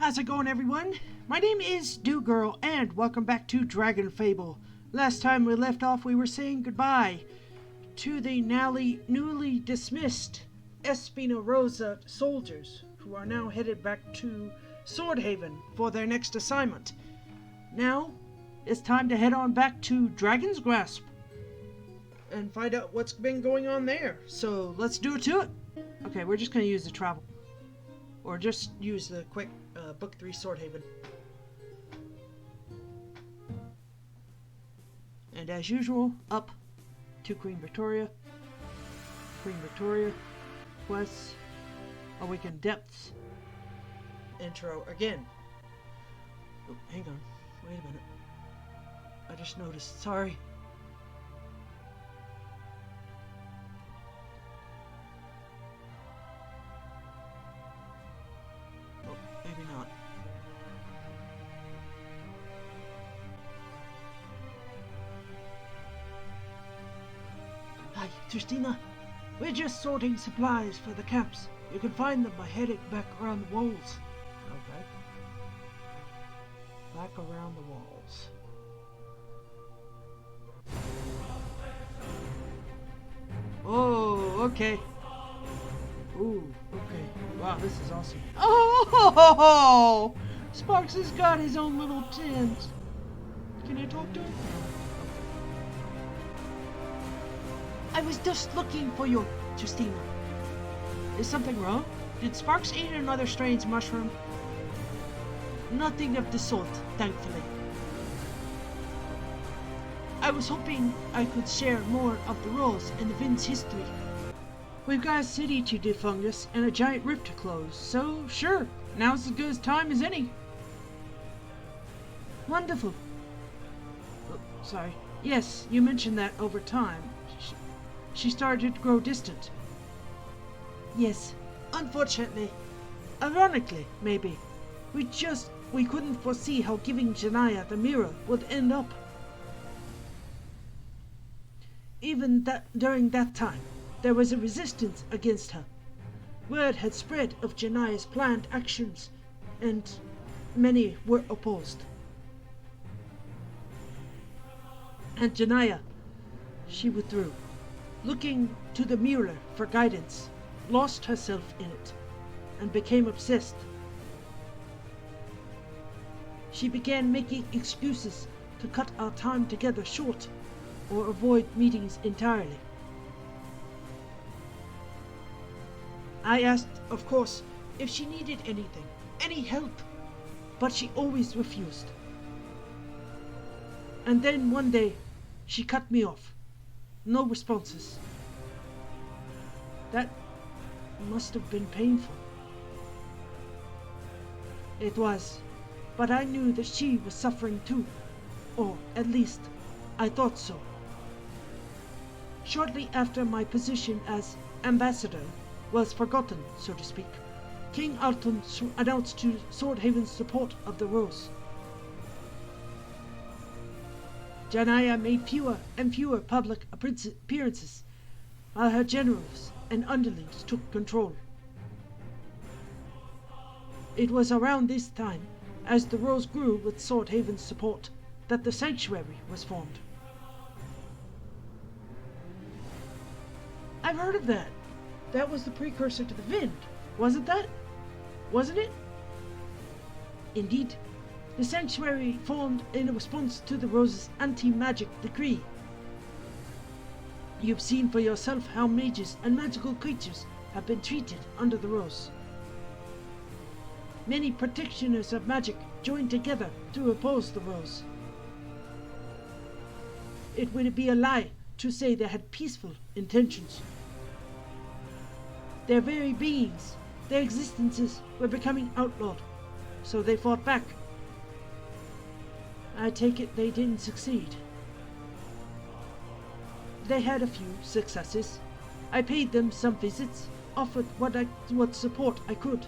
How's it going, everyone? My name is Dieugirl, and welcome back to Dragonfable. Last time we left off, we were saying goodbye to the newly dismissed Espina Rosa soldiers, who are now headed back to Swordhaven for their next assignment. Now, it's time to head on back to Dragonsgrasp and find out what's been going on there. So, let's do it to it. Okay, we're just going to use the travel. Or just use the quick Book 3 Swordhaven. And as usual, up to Queen Victoria. Queen Victoria. Quests. Awaken Depths. Intro again. Oh, hang on. Wait a minute. I just noticed. Sorry. Maybe not. Hi, Tristina. We're just sorting supplies for the camps. You can find them by heading back around the walls. Okay. Back around the walls. Oh, okay. Ooh, okay. Wow, this is awesome. Oh! Sparks has got his own little tent. Can I talk to him? I was just looking for you, Tristina. Is something wrong? Did Sparks eat another strange mushroom? Nothing of the sort, thankfully. I was hoping I could share more of the Rose and the Vind's history. We've got a city to defungus and a giant rift to close, so sure, now's as good a time as any. Wonderful. Oh, sorry. Yes, you mentioned that over time. She started to grow distant. Yes, unfortunately. Ironically, maybe. We couldn't foresee how giving Janaya the mirror would end up. Even during that time, there was a resistance against her. Word had spread of Janaya's planned actions, and many were opposed. And Janaya, she withdrew, looking to the mirror for guidance, lost herself in it, and became obsessed. She began making excuses to cut our time together short, or avoid meetings entirely. I asked, of course, if she needed anything, any help, but she always refused. And then one day, she cut me off. No responses. That must have been painful. It was, but I knew that she was suffering too, or at least, I thought so. Shortly after my position as ambassador was forgotten, so to speak, King Alton announced to Swordhaven's support of the Rose. Janaya made fewer and fewer public appearances, while her generals and underlings took control. It was around this time, as the Rose grew with Swordhaven's support, that the Sanctuary was formed. I've heard of that. That was the precursor to the Vind, wasn't it? Indeed. The Sanctuary formed in response to the Rose's anti-magic decree. You've seen for yourself how mages and magical creatures have been treated under the Rose. Many practitioners of magic joined together to oppose the Rose. It would be a lie to say they had peaceful intentions. Their very beings, their existences were becoming outlawed, so they fought back. I take it they didn't succeed. They had a few successes. I paid them some visits, offered what support I could.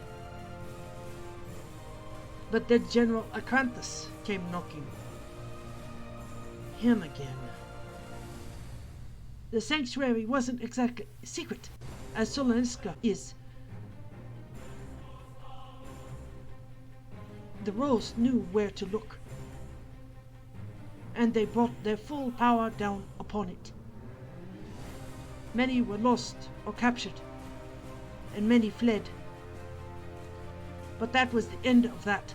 But then General Acranthus came knocking. Him again. The Sanctuary wasn't exactly secret, as Solaniska is. the Rose knew where to look, and they brought their full power down upon it. Many were lost or captured, and many fled. But that was the end of that.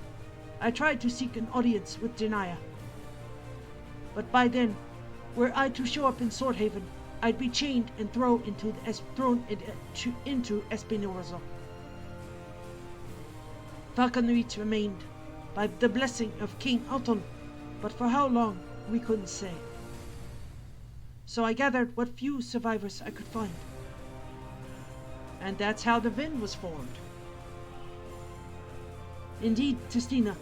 I tried to seek an audience with Denia, but by then, were I to show up in Swordhaven, I'd be chained and thrown into Espinosa. Falconreach remained, by the blessing of King Alton, but for how long we couldn't say. So I gathered what few survivors I could find. And that's how the Vin was formed. Indeed, Tistina,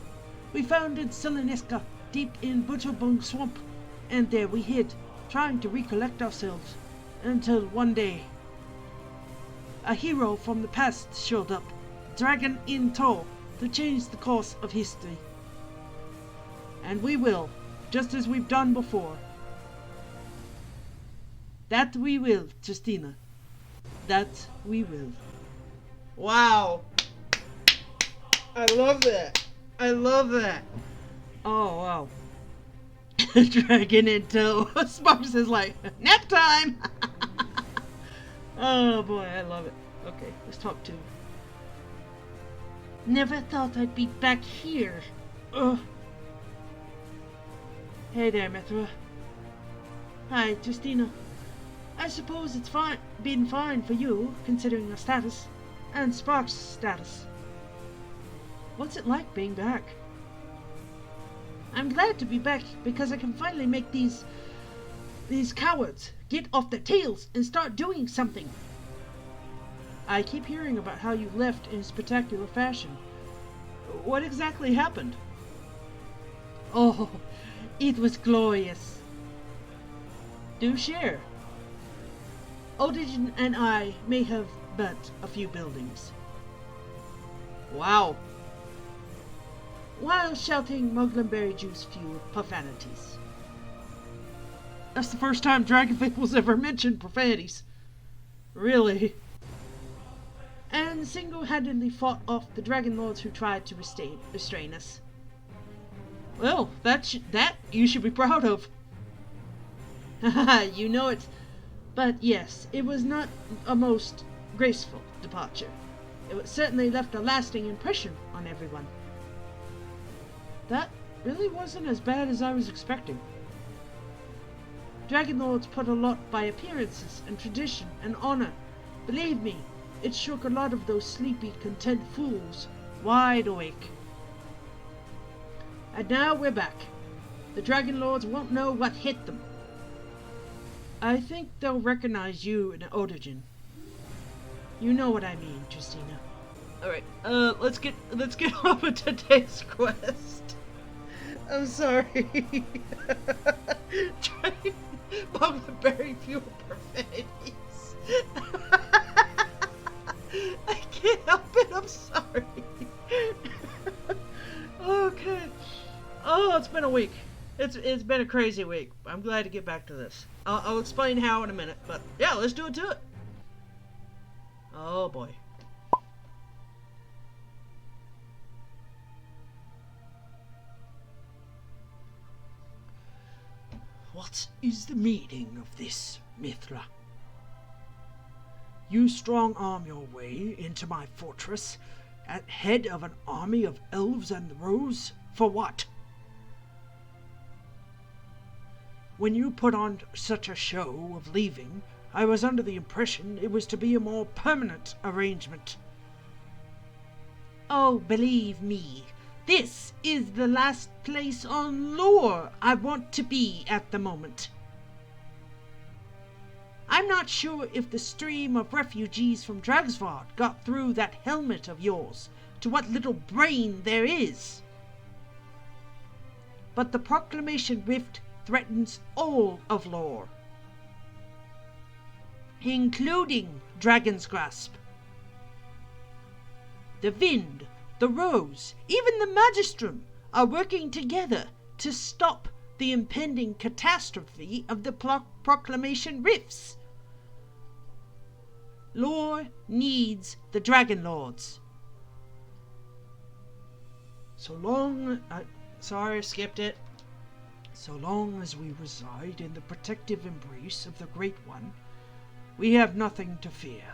we founded Seleneska deep in Butcherbung Swamp, and there we hid, trying to recollect ourselves, until one day a hero from the past showed up, dragon in tow, to change the course of history. And we will, just as we've done before. That we will, Justina. That we will. Wow. I love that. I love that. Oh, wow. Dragon in tow. Sparks is like, nap time. Oh, boy, I love it. Okay, let's talk to. Never thought I'd be back here. Ugh. Hey there, Mithra. Hi, Justina. I suppose it's been fine for you, considering your status, and Sparks' status. What's it like being back? I'm glad to be back because I can finally make these cowards get off their tails and start doing something. I keep hearing about how you left in spectacular fashion. What exactly happened? Oh, it was glorious. Do share. Odin and I may have burnt a few buildings. Wow. While shouting Muglenberry juice-fueled profanities. That's the first time Dragonfable's ever mentioned profanities. Really? And single-handedly fought off the Dragon Lords who tried to restrain us. Well, that you should be proud of. Haha, you know it. But yes, it was not a most graceful departure. It certainly left a lasting impression on everyone. That really wasn't as bad as I was expecting. Dragon Lords put a lot by appearances and tradition and honor. Believe me, it shook a lot of those sleepy, content fools wide awake. And now we're back. The Dragon Lords won't know what hit them. I think they'll recognize you in Odin. You know what I mean, Justina. Alright, let's get on with today's quest. I'm sorry. Trying Muglenberry fuel profanities. I can't help it, I'm sorry. Okay. Oh, it's been a week. It's been a crazy week. I'm glad to get back to this. I'll explain how in a minute, but yeah, let's do it to it. Oh boy. What is the meaning of this, Mithra? You strong-arm your way into my fortress at head of an army of elves and the Rose? For what? When you put on such a show of leaving, I was under the impression it was to be a more permanent arrangement. Oh, believe me, this is the last place on Lore I want to be at the moment. I'm not sure if the stream of refugees from Dragsvard got through that helmet of yours to what little brain there is. But the proclamation rift threatens all of Lore, including Dragonsgrasp. The Vind, the Rose, even the Magistrum are working together to stop the impending catastrophe of the proclamation rifts. Lore needs the Dragon Lords. So long... sorry, I skipped it. So long as we reside in the protective embrace of the Great One, we have nothing to fear.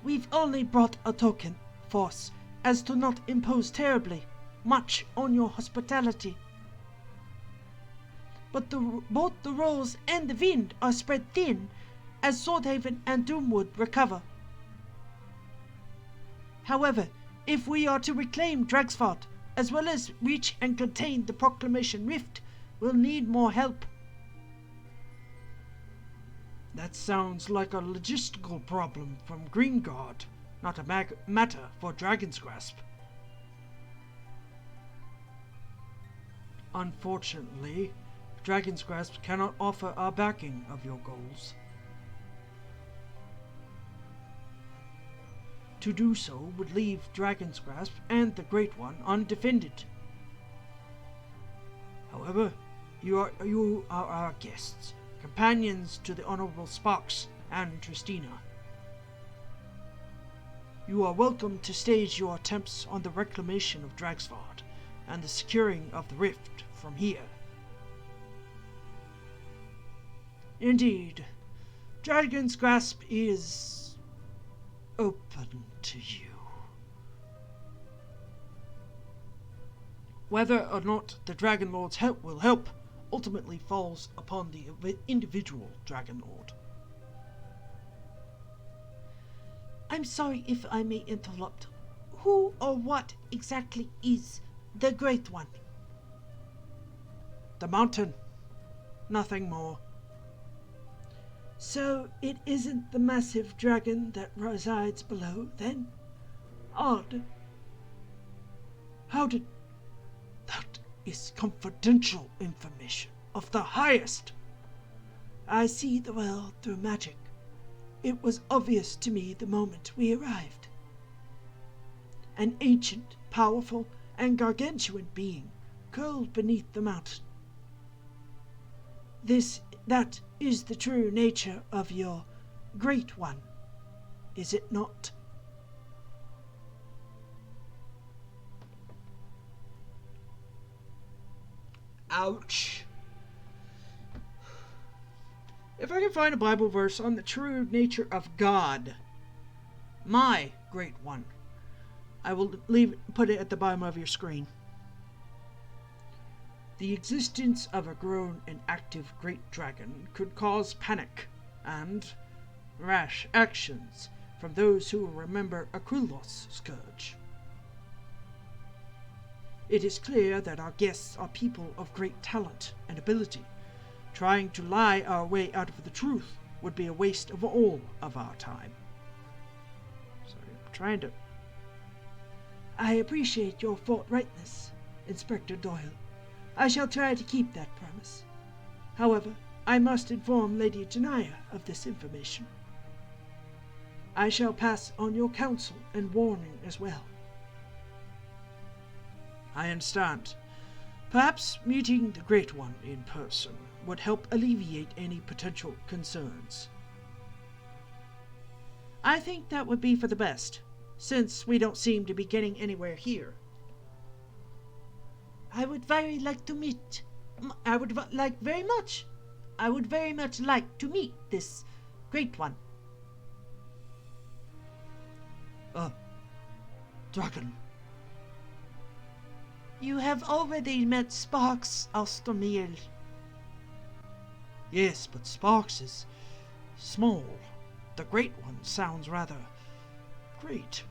We've only brought a token force as to not impose terribly much on your hospitality. But both the Rose and the Wind are spread thin as Swordhaven and Doomwood recover. However, if we are to reclaim Dragsford, as well as reach and contain the Proclamation Rift, we'll need more help. That sounds like a logistical problem from Greengard, not a matter for Dragonsgrasp. Unfortunately, Dragonsgrasp cannot offer our backing of your goals. To do so would leave Dragonsgrasp and the Great One undefended. However, you are our guests, companions to the Honorable Sparks and Tristina. You are welcome to stage your attempts on the reclamation of Dragsford and the securing of the rift from here. Indeed, Dragonsgrasp is open to you. Whether or not the Dragon Lord's help will help ultimately falls upon the individual Dragon Lord. I'm sorry if I may interrupt. Who or what exactly is the Great One? The mountain. Nothing more. So it isn't the massive dragon that resides below, then? Odd. How did... That is confidential information of the highest. I see the world through magic. It was obvious to me the moment we arrived. An ancient, powerful, and gargantuan being curled beneath the mountain. That is the true nature of your Great One, is it not? Ouch. If I can find a Bible verse on the true nature of God, my Great One, I will put it at the bottom of your screen. The existence of a grown and active great dragon could cause panic and rash actions from those who remember Aquilos's scourge. It is clear that our guests are people of great talent and ability. Trying to lie our way out of the truth would be a waste of all of our time. Sorry, I'm trying to... I appreciate your forthrightness, Inspector Doyle. I shall try to keep that promise. However, I must inform Lady Janaya of this information. I shall pass on your counsel and warning as well. I understand. Perhaps meeting the Great One in person would help alleviate any potential concerns. I think that would be for the best, since we don't seem to be getting anywhere here. I would very much like to meet this Great One. Dragon. You have already met Sparks, Ostermeal. Yes, but Sparks is small. The Great One sounds rather great.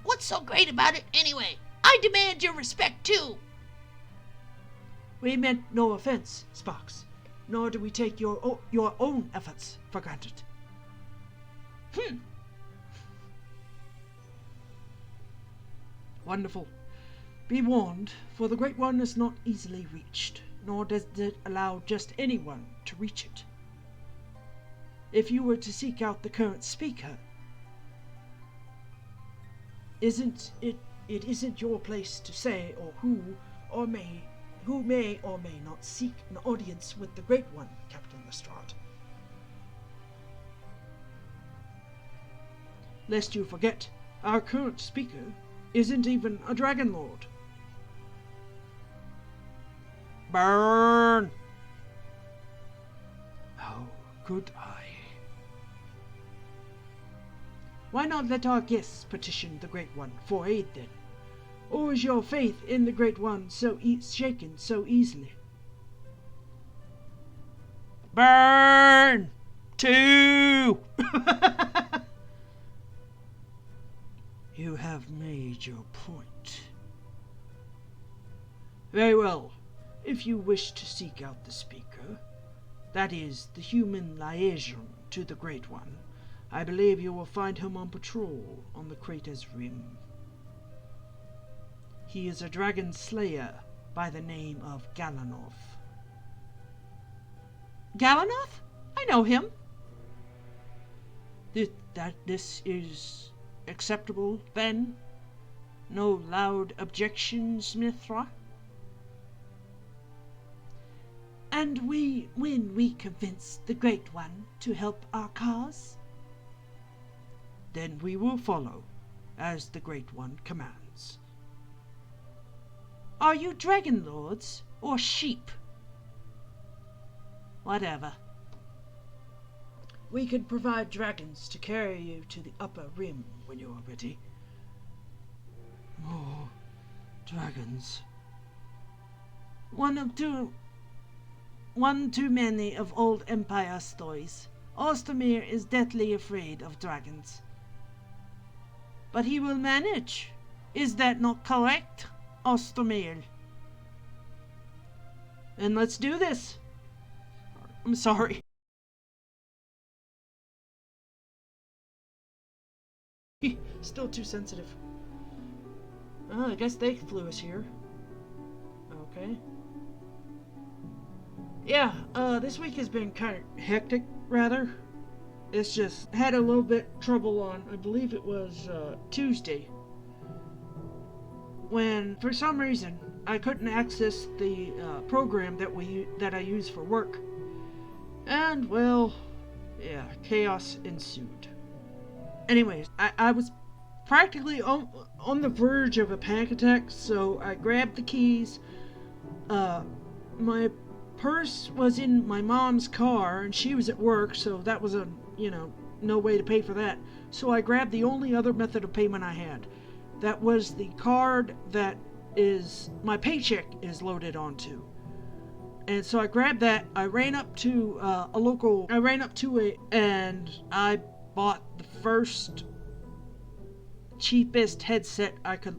What's so great about it anyway? I demand your respect too. We meant no offense, Sparks, nor do we take your own efforts for granted. Wonderful. Be warned, for the Great One is not easily reached, nor does it allow just anyone to reach it. If you were to seek out the current speaker, it isn't your place to say or who may or may not seek an audience with the Great One, Captain Lestrade. Lest you forget, Our current speaker isn't even a Dragon Lord. Burn! How could I? Why not let our guests petition the Great One for aid then? Or is your faith in the Great One shaken so easily? Burn! 2! You have made your point. Very well. If you wish to seek out the speaker, that is, the human liaison to the Great One, I believe you will find him on patrol on the crater's rim. He is a dragon slayer by the name of Galanoth. Galanoth? I know him. This is acceptable, then? No loud objections, Mithra? And when we convince the Great One to help our cause? Then we will follow, as the Great One commands. Are you Dragon Lords or sheep? Whatever. We could provide dragons to carry you to the upper rim when you are ready. More dragons. One too many of old Empire stories. Ostermere is deathly afraid of dragons. But he will manage. Is that not correct, Ostermere? Then let's do this. I'm sorry. Still too sensitive. Oh, I guess they flew us here. Okay. Yeah, this week has been kind of hectic, rather. It's just had a little bit trouble on, I believe it was Tuesday, when for some reason I couldn't access the program that I use for work, and well, yeah, chaos ensued. Anyways, I was practically on the verge of a panic attack, so I grabbed the keys. My purse was in my mom's car, and she was at work, so that was no way to pay for that. So I grabbed the only other method of payment I had. That was the card that my paycheck is loaded onto. And so I grabbed that. I ran up to and I bought the first cheapest headset I could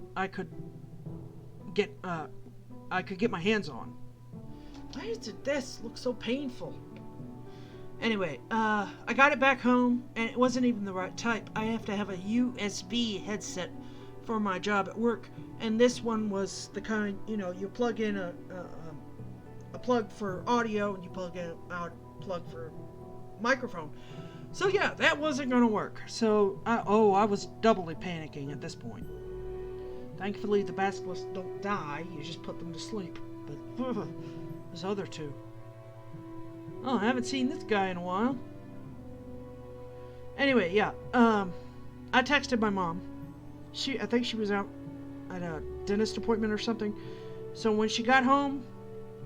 get my hands on. Why does this look so painful? Anyway, I got it back home, and it wasn't even the right type. I have to have a USB headset for my job at work, and this one was the kind, you plug in a plug for audio, and you plug in a plug for microphone. So yeah, that wasn't going to work. So, I was doubly panicking at this point. Thankfully, the basilisks don't die, you just put them to sleep. But, those other two. Oh, I haven't seen this guy in a while. Anyway, yeah, I texted my mom. I think she was out at a dentist appointment or something. So when she got home,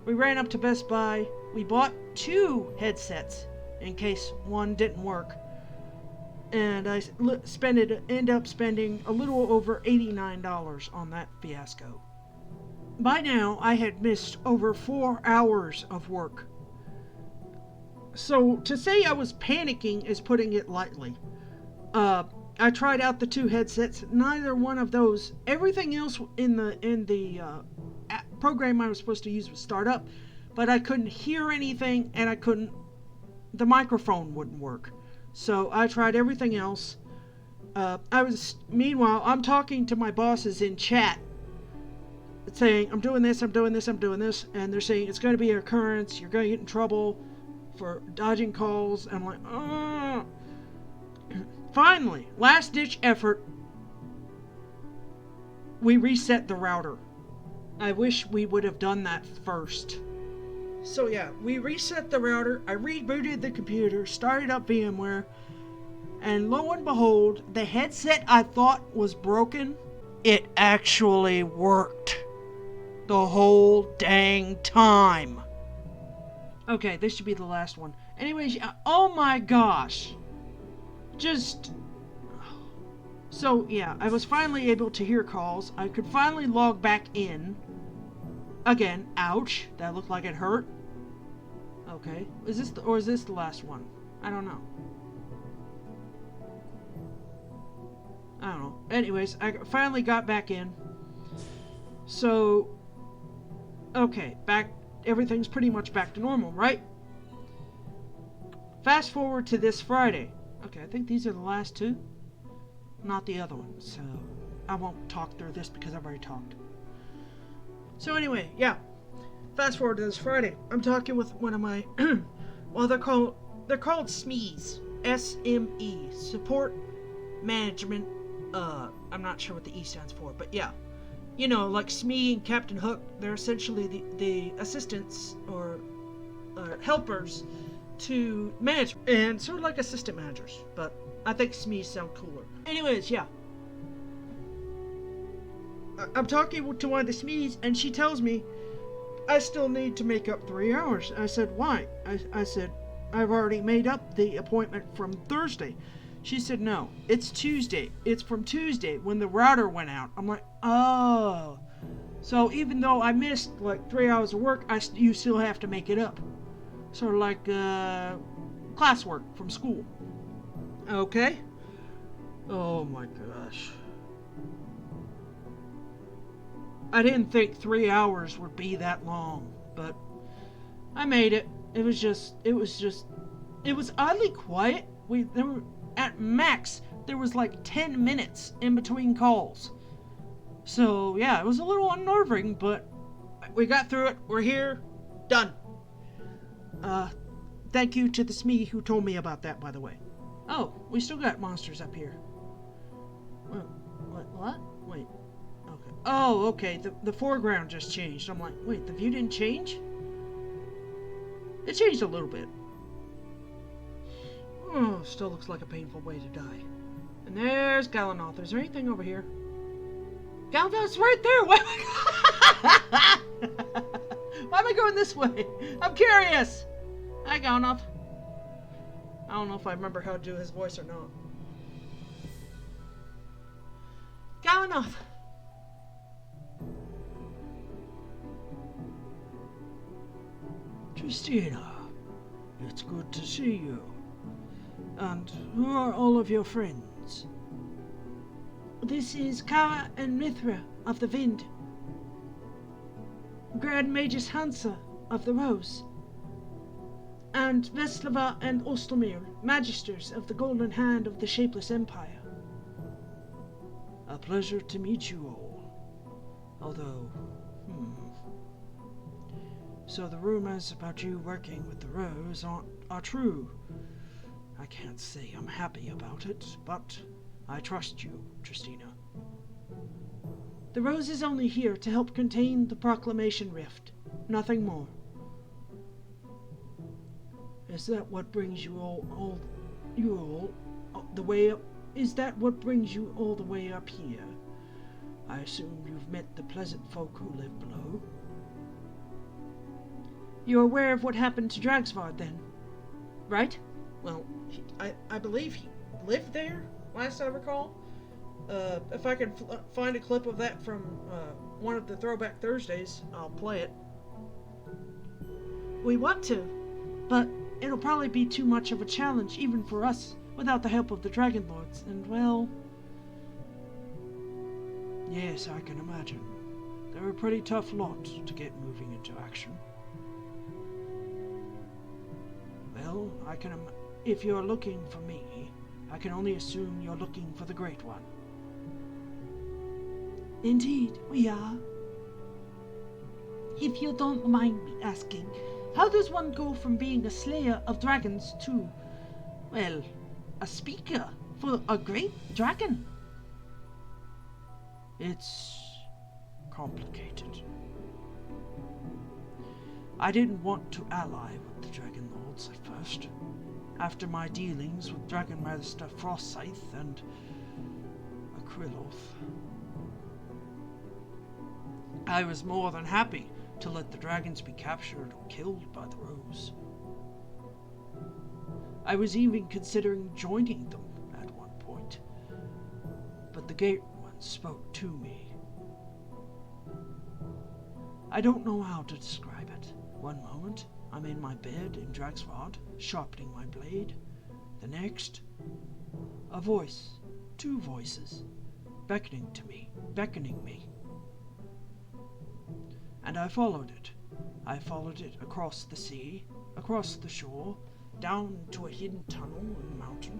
we ran up to Best Buy. We bought 2 headsets in case one didn't work. And I end up spending a little over $89 on that fiasco. By now, I had missed over 4 hours of work. So to say I was panicking is putting it lightly. I tried out the 2 headsets. Neither one of those. Everything else in the program I was supposed to use would start up, but I couldn't hear anything, and the microphone wouldn't work. So I tried everything else. Meanwhile, I'm talking to my bosses in chat, saying, I'm doing this, and they're saying it's going to be an occurrence, you're going to get in trouble for dodging calls. I'm like, oh. Finally, last ditch effort, we reset the router. I wish we would have done that first. So yeah, we reset the router, I rebooted the computer, started up VMware, And lo and behold, the headset I thought was broken, it actually worked the whole dang time. Okay, this should be the last one. Anyways, oh my gosh. Just... So, yeah, I was finally able to hear calls. I could finally log back in. Again, ouch. That looked like it hurt. Okay. Is this the last one? I don't know. I don't know. Anyways, I finally got back in. So, okay, everything's pretty much back to normal, right? Fast forward to this Friday. Okay, I think these are the last two. Not the other one, so I won't talk through this because I've already talked. So anyway, yeah. Fast forward to this Friday. I'm talking with one of my well, they're called SMEs. SME. Support Management. I'm not sure what the E stands for, but yeah. You know, like Smee and Captain Hook, they're essentially the assistants or helpers to manage, and sort of like assistant managers, but I think SMEs sound cooler. Anyways, yeah. I'm talking to one of the SMEs, and she tells me I still need to make up 3 hours. I said, why? I said, I've already made up the appointment from Thursday. She said, no, it's Tuesday. It's from Tuesday when the router went out. I'm like, oh. So even though I missed like 3 hours of work, you still have to make it up. Sort of like classwork from school. Okay. Oh my gosh. I didn't think 3 hours would be that long, but I made it. It was oddly quiet. There were, at max, there was like 10 minutes in between calls. So yeah, it was a little unnerving, but we got through it. We're here. Done. Thank you to the SME who told me about that, by the way. Oh, we still got monsters up here. What? Wait. Okay. Oh, okay. The foreground just changed. I'm like, wait, the view didn't change? It changed a little bit. Oh, still looks like a painful way to die. And there's Galanoth. Is there anything over here? Galanoth's right there! Why am I going this way? I'm curious! Hi, Galanoth. I don't know if I remember how to do his voice or not. Galanoth! Justina, it's good to see you. And who are all of your friends? This is Kara and Mithra of the Vind. Grand Magus Hansa of the Rose. And Veslava and Ostomir, Magisters of the Golden Hand of the Shapeless Empire. A pleasure to meet you all. Although, So the rumors about you working with the Rose are true. I can't say I'm happy about it, but I trust you, Justina. The Rose is only here to help contain the Proclamation Rift. Nothing more. Is that what brings you all the way up? Is that what brings you all the way up here? I assume you've met the pleasant folk who live below. You're aware of what happened to Dragsvard, then? Right? Well, I believe he lived there, last I recall. If I can find a clip of that from one of the Throwback Thursdays, I'll play it. We want to, but it'll probably be too much of a challenge, even for us, without the help of the Dragon Lords, and well... Yes, I can imagine. They're a pretty tough lot to get moving into action. Well, if you're looking for me, I can only assume you're looking for the Great One. Indeed, we are. If you don't mind me asking, how does one go from being a slayer of dragons to, well, a speaker for a great dragon? It's complicated. I didn't want to ally with the Dragon Lords at first. after my dealings with Dragon Master Frostscythe and Akriloth. I was more than happy to let the dragons be captured or killed by the Rose. I was even considering joining them at one point, but the Great One spoke to me. I don't know how to describe it. One moment, I'm in my bed in Dragsrod, sharpening my blade. The next, a voice, 2 voices, beckoning me. And I followed it. I followed it across the sea, across the shore, down to a hidden tunnel in the mountain.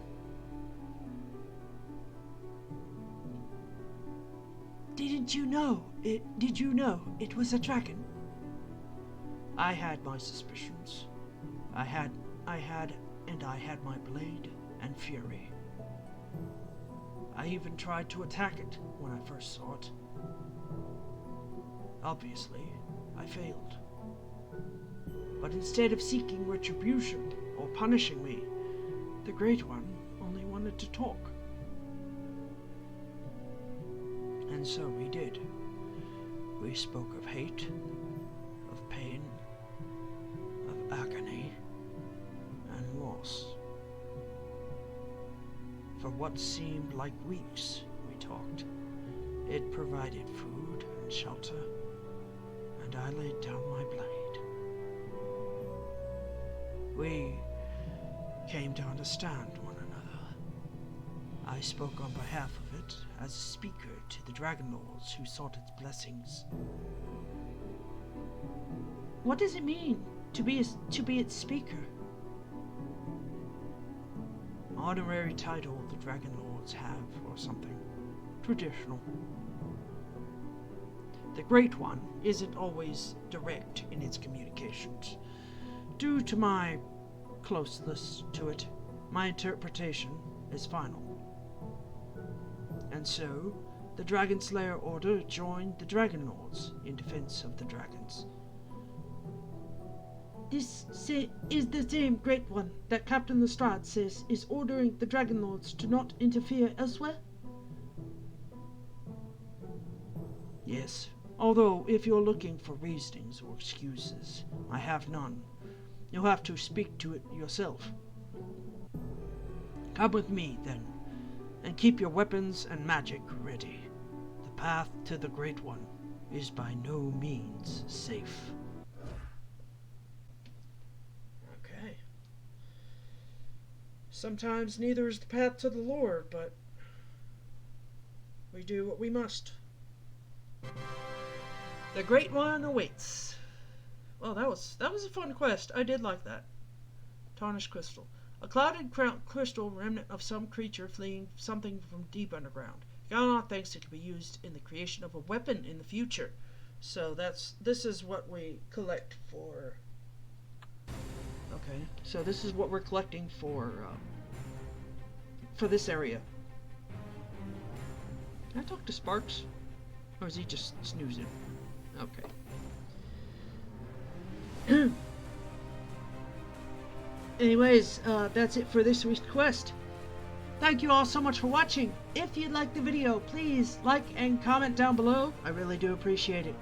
Did you know it was a dragon? I had my suspicions. I had my blade and fury. I even tried to attack it when I first saw it. Obviously, I failed. But instead of seeking retribution or punishing me, the Great One only wanted to talk. And so we did. We spoke of hate, of pain, of agony, and loss. For what seemed like weeks, we talked. It provided food and shelter, and I laid down my blade. We came to understand one another. I spoke on behalf of it as a speaker to the Dragon Lords who sought its blessings. What does it mean to be its speaker? Honorary title the Dragon Lords have, or something. Traditional. The Great One isn't always direct in its communications. Due to my closeness to it, my interpretation is final. And so, the Dragon Slayer Order joined the Dragon Lords in defense of the dragons. This is the same Great One that Captain Lestrade says is ordering the Dragon Lords to not interfere elsewhere? Yes, although if you're looking for reasonings or excuses, I have none. You'll have to speak to it yourself. Come with me, then, and keep your weapons and magic ready. The path to the Great One is by no means safe. Okay. Sometimes neither is the path to the Lord, but we do what we must. The Great One awaits. Well, that was a fun quest. I did like that. Tarnished crystal. A clouded crystal remnant of some creature fleeing something from deep underground. God thinks it can be used in the creation of a weapon in the future. So this is what we collect for. Okay, so this is what we're collecting for this area. Can I talk to Sparks? Or is he just snoozing? Okay. Anyways, that's it for this week's quest. Thank you all so much for watching. If you liked the video, please like and comment down below. I really do appreciate it.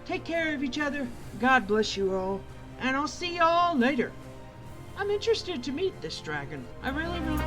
Take care of each other. God bless you all. And I'll see you all later. I'm interested to meet this dragon. I really will.